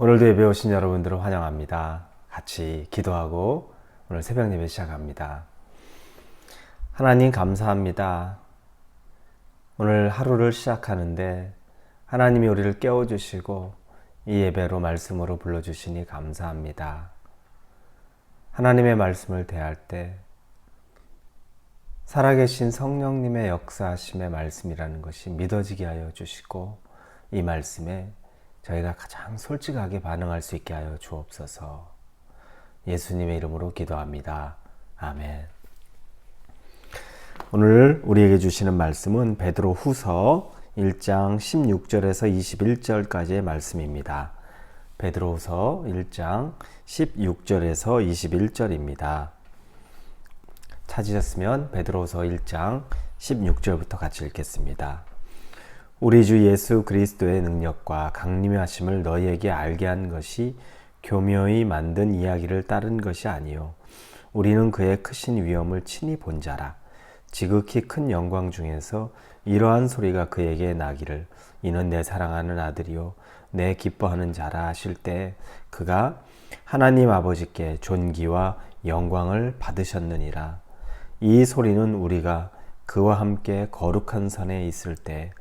오늘도 예배 오신 여러분들을 환영합니다. 같이 기도하고 오늘 새벽 예배 시작합니다. 하나님 감사합니다. 오늘 하루를 시작하는데 하나님이 우리를 깨워주시고 이 예배로 말씀으로 불러주시니 감사합니다. 하나님의 말씀을 대할 때 살아계신 성령님의 역사하심의 말씀이라는 것이 믿어지게 하여 주시고 이 말씀에 저희가 가장 솔직하게 반응할 수 있게 하여 주옵소서. 예수님의 이름으로 기도합니다. 아멘. 오늘 우리에게 주시는 말씀은 베드로 후서 1장 16절에서 21절까지의 말씀입니다. 베드로 후서 1장 16절에서 21절입니다. 찾으셨으면 베드로 후서 1장 16절부터 같이 읽겠습니다. 우리 주 예수 그리스도의 능력과 강림하심을 너희에게 알게 한 것이 교묘히 만든 이야기를 따른 것이 아니요 우리는 그의 크신 위엄을 친히 본 자라. 지극히 큰 영광 중에서 이러한 소리가 그에게 나기를 이는 내 사랑하는 아들이요 내 기뻐하는 자라 하실 때 그가 하나님 아버지께 존귀와 영광을 받으셨느니라. 이 소리는 우리가 그와 함께 거룩한 산에 있을 때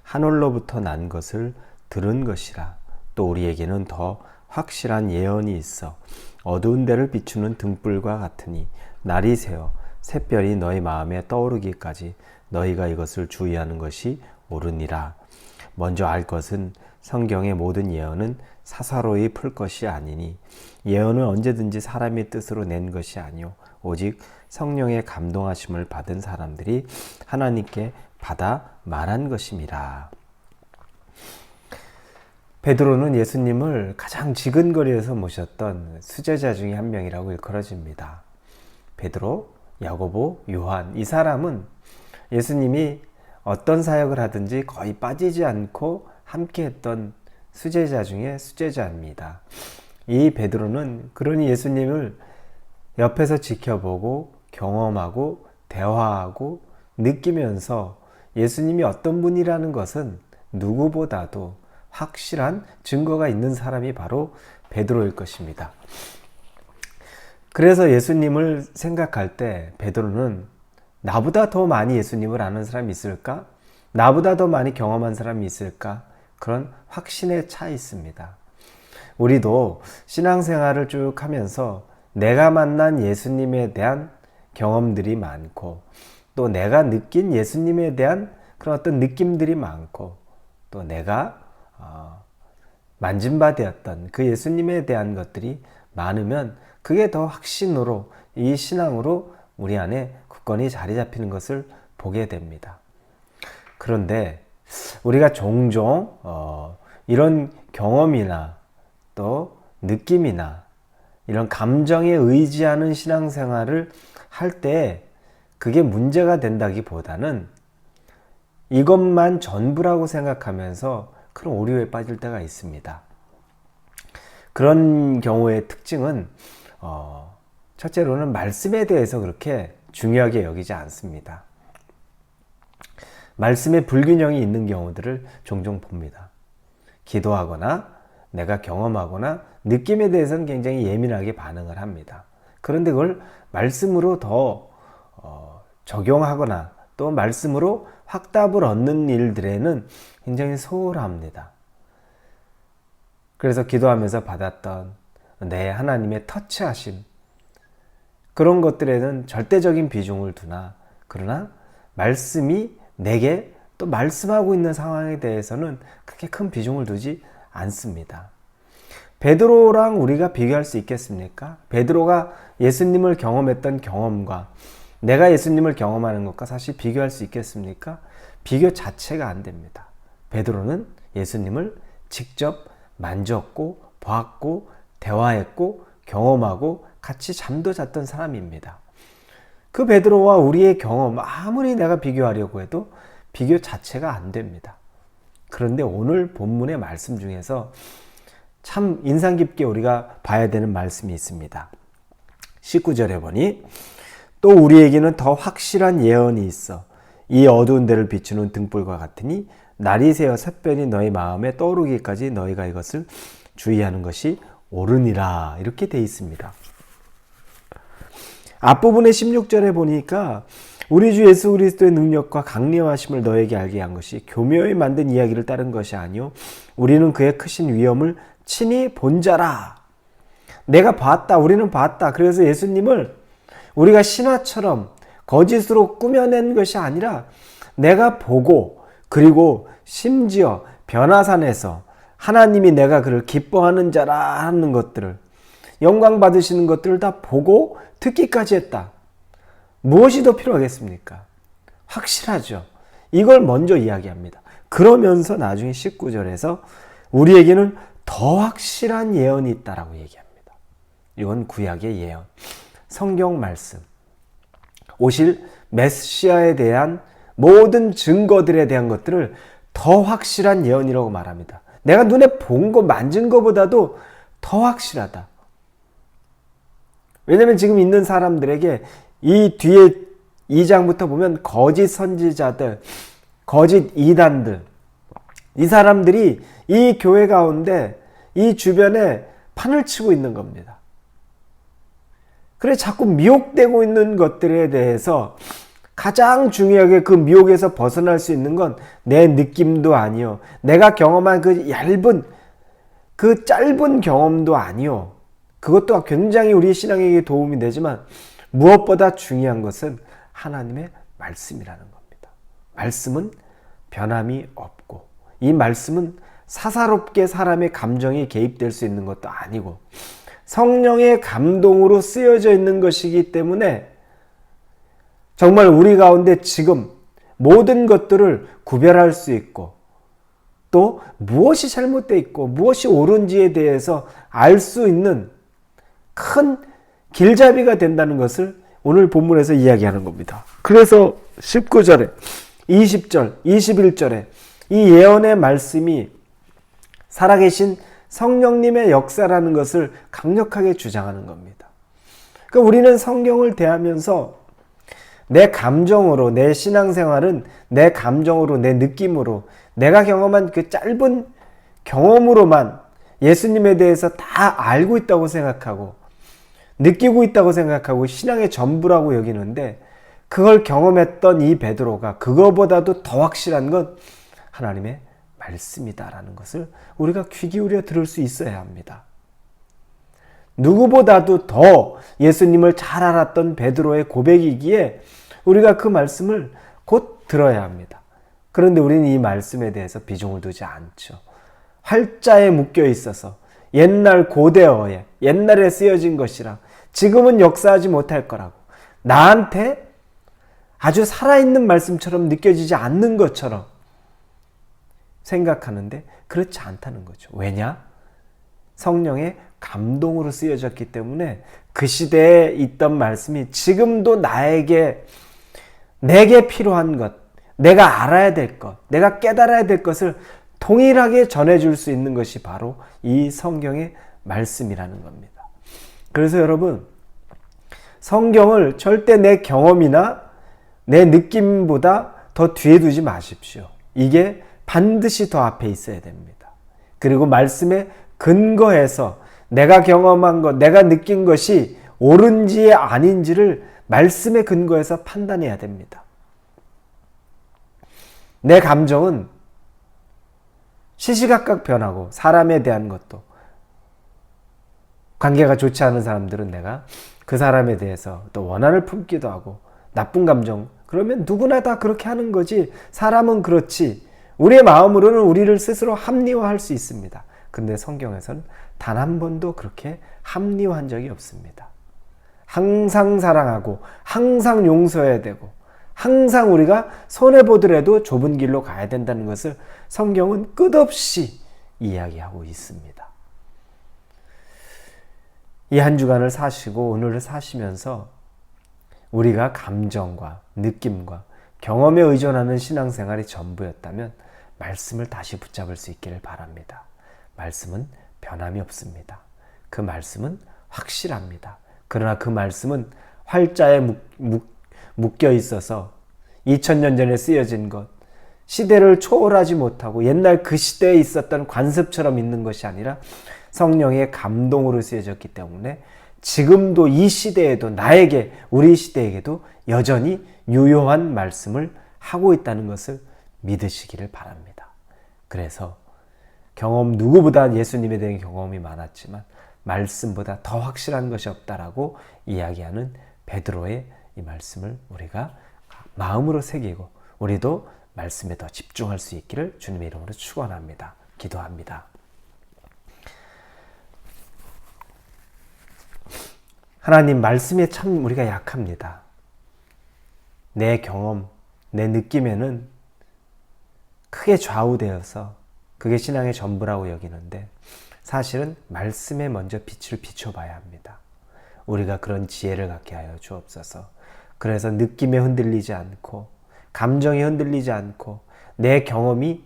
하늘로부터 난 것을 들은 것이라. 또 우리에게는 더 확실한 예언이 있어 어두운 데를 비추는 등불과 같으니 날이 새어 샛별이 너희 마음에 떠오르기까지 너희가 이것을 주의하는 것이 옳으니라. 먼저 알 것은 성경의 모든 예언은 사사로이 풀 것이 아니니 예언은 언제든지 사람의 뜻으로 낸 것이 아니요 오직 성령의 감동하심을 받은 사람들이 하나님께 받아 말한 것임이라. 베드로는 예수님을 가장 지근거리에서 모셨던 수제자 중에 한 명이라고 일컬어집니다. 베드로, 야고보, 요한 이 사람은 예수님이 어떤 사역을 하든지 거의 빠지지 않고 함께했던 수제자 중에 수제자입니다. 이 베드로는 그러니 예수님을 옆에서 지켜보고 경험하고 대화하고 느끼면서 예수님이 어떤 분이라는 것은 누구보다도 확실한 증거가 있는 사람이 바로 베드로일 것입니다. 그래서 예수님을 생각할 때 베드로는 나보다 더 많이 예수님을 아는 사람이 있을까? 나보다 더 많이 경험한 사람이 있을까? 그런 확신에 차 있습니다. 우리도 신앙생활을 쭉 하면서 내가 만난 예수님에 대한 경험들이 많고 또 내가 느낀 예수님에 대한 그런 어떤 느낌들이 많고 또 내가 만진 바 되었던 그 예수님에 대한 것들이 많으면 그게 더 확신으로 이 신앙으로 우리 안에 굳건히 자리 잡히는 것을 보게 됩니다. 그런데 우리가 종종 이런 경험이나 또 느낌이나 이런 감정에 의지하는 신앙생활을 할 때 그게 문제가 된다기보다는 이것만 전부라고 생각하면서 그런 오류에 빠질 때가 있습니다. 그런 경우의 특징은 첫째로는 말씀에 대해서 그렇게 중요하게 여기지 않습니다. 말씀에 불균형이 있는 경우들을 종종 봅니다. 기도하거나 내가 경험하거나 느낌에 대해서는 굉장히 예민하게 반응을 합니다. 그런데 그걸 말씀으로 더 적용하거나 또 말씀으로 확답을 얻는 일들에는 굉장히 소홀합니다. 그래서 기도하면서 받았던 내 하나님의 터치하심 그런 것들에는 절대적인 비중을 두나 그러나 말씀이 내게 또 말씀하고 있는 상황에 대해서는 그렇게 큰 비중을 두지 않습니다. 베드로랑 우리가 비교할 수 있겠습니까? 베드로가 예수님을 경험했던 경험과 내가 예수님을 경험하는 것과 사실 비교할 수 있겠습니까? 비교 자체가 안 됩니다. 베드로는 예수님을 직접 만졌고 보았고 대화했고 경험하고 같이 잠도 잤던 사람입니다. 그 베드로와 우리의 경험 아무리 내가 비교하려고 해도 비교 자체가 안 됩니다. 그런데 오늘 본문의 말씀 중에서 참 인상 깊게 우리가 봐야 되는 말씀이 있습니다. 19절에 보니 또 우리에게는 더 확실한 예언이 있어 이 어두운 데를 비추는 등불과 같으니 날이 새어 샛별이 너희 마음에 떠오르기까지 너희가 이것을 주의하는 것이 옳으니라 이렇게 돼 있습니다. 앞부분의 16절에 보니까 우리 주 예수 그리스도의 능력과 강림하심을 너에게 알게 한 것이 교묘히 만든 이야기를 따른 것이 아니요 우리는 그의 크신 위엄을 친히 본 자라. 내가 봤다. 우리는 봤다. 그래서 예수님을 우리가 신화처럼 거짓으로 꾸며낸 것이 아니라 내가 보고 그리고 심지어 변화산에서 하나님이 내가 그를 기뻐하는 자라 하는 것들을 영광 받으시는 것들을 다 보고 듣기까지 했다. 무엇이 더 필요하겠습니까? 확실하죠. 이걸 먼저 이야기합니다. 그러면서 나중에 19절에서 우리에게는 더 확실한 예언이 있다라고 얘기합니다. 이건 구약의 예언, 성경 말씀, 오실 메시아에 대한 모든 증거들에 대한 것들을 더 확실한 예언이라고 말합니다. 내가 눈에 본 거, 만진 것보다도 더 확실하다. 왜냐하면 지금 있는 사람들에게 이 뒤에 2장부터 보면 거짓 선지자들, 거짓 이단들, 이 사람들이 이 교회 가운데 이 주변에 판을 치고 있는 겁니다. 그래 자꾸 미혹되고 있는 것들에 대해서 가장 중요하게 그 미혹에서 벗어날 수 있는 건 내 느낌도 아니요. 내가 경험한 그 얇은, 그 짧은 경험도 아니요. 그것도 굉장히 우리 신앙에게 도움이 되지만 무엇보다 중요한 것은 하나님의 말씀이라는 겁니다. 말씀은 변함이 없고 이 말씀은 사사롭게 사람의 감정이 개입될 수 있는 것도 아니고 성령의 감동으로 쓰여져 있는 것이기 때문에 정말 우리 가운데 지금 모든 것들을 구별할 수 있고 또 무엇이 잘못되어 있고 무엇이 옳은지에 대해서 알 수 있는 큰 길잡이가 된다는 것을 오늘 본문에서 이야기하는 겁니다. 그래서 19절에 20절, 21절에 이 예언의 말씀이 살아계신 성령님의 역사라는 것을 강력하게 주장하는 겁니다. 그러니까 우리는 성경을 대하면서 내 감정으로, 내 신앙생활은 내 감정으로, 내 느낌으로, 내가 경험한 그 짧은 경험으로만 예수님에 대해서 다 알고 있다고 생각하고 느끼고 있다고 생각하고 신앙의 전부라고 여기는데 그걸 경험했던 이 베드로가 그거보다도 더 확실한 건 하나님의 말씀이다라는 것을 우리가 귀 기울여 들을 수 있어야 합니다. 누구보다도 더 예수님을 잘 알았던 베드로의 고백이기에 우리가 그 말씀을 곧 들어야 합니다. 그런데 우리는 이 말씀에 대해서 비중을 두지 않죠. 활자에 묶여 있어서 옛날 고대어에 옛날에 쓰여진 것이라 지금은 역사하지 못할 거라고 나한테 아주 살아있는 말씀처럼 느껴지지 않는 것처럼 생각하는데 그렇지 않다는 거죠. 왜냐? 성령의 감동으로 쓰여졌기 때문에 그 시대에 있던 말씀이 지금도 내게 필요한 것, 내가 알아야 될 것, 내가 깨달아야 될 것을 동일하게 전해줄 수 있는 것이 바로 이 성경의 말씀이라는 겁니다. 그래서 여러분, 성경을 절대 내 경험이나 내 느낌보다 더 뒤에 두지 마십시오. 이게 반드시 더 앞에 있어야 됩니다. 그리고 말씀에 근거해서 내가 경험한 것, 내가 느낀 것이 옳은지 아닌지를 말씀에 근거해서 판단해야 됩니다. 내 감정은 시시각각 변하고 사람에 대한 것도 관계가 좋지 않은 사람들은 내가 그 사람에 대해서 또 원한을 품기도 하고 나쁜 감정 그러면 누구나 다 그렇게 하는 거지 사람은 그렇지 우리의 마음으로는 우리를 스스로 합리화할 수 있습니다. 근데 성경에서는 단 한 번도 그렇게 합리화한 적이 없습니다. 항상 사랑하고 항상 용서해야 되고 항상 우리가 손해보더라도 좁은 길로 가야 된다는 것을 성경은 끝없이 이야기하고 있습니다. 이 한 주간을 사시고 오늘을 사시면서 우리가 감정과 느낌과 경험에 의존하는 신앙생활이 전부였다면 말씀을 다시 붙잡을 수 있기를 바랍니다. 말씀은 변함이 없습니다. 그 말씀은 확실합니다. 그러나 그 말씀은 활자에 묶여 있어서 2000년 전에 쓰여진 것, 시대를 초월하지 못하고 옛날 그 시대에 있었던 관습처럼 있는 것이 아니라 성령의 감동으로 쓰여졌기 때문에 지금도 이 시대에도 나에게, 우리 시대에게도 여전히 유효한 말씀을 하고 있다는 것을 믿으시기를 바랍니다. 그래서 누구보다 예수님에 대한 경험이 많았지만 말씀보다 더 확실한 것이 없다라고 이야기하는 베드로의 이 말씀을 우리가 마음으로 새기고 우리도 말씀에 더 집중할 수 있기를 주님의 이름으로 축원합니다. 기도합니다. 하나님, 말씀에 참 우리가 약합니다. 내 경험, 내 느낌에는 크게 좌우되어서 그게 신앙의 전부라고 여기는데 사실은 말씀에 먼저 빛을 비춰봐야 합니다. 우리가 그런 지혜를 갖게 하여 주옵소서. 그래서 느낌에 흔들리지 않고 감정에 흔들리지 않고 내 경험이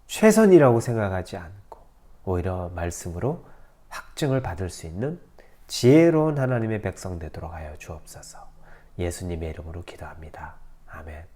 최선이라고 생각하지 않고 오히려 말씀으로 확증을 받을 수 있는 지혜로운 하나님의 백성 되도록 하여 주옵소서. 예수님의 이름으로 기도합니다. 아멘.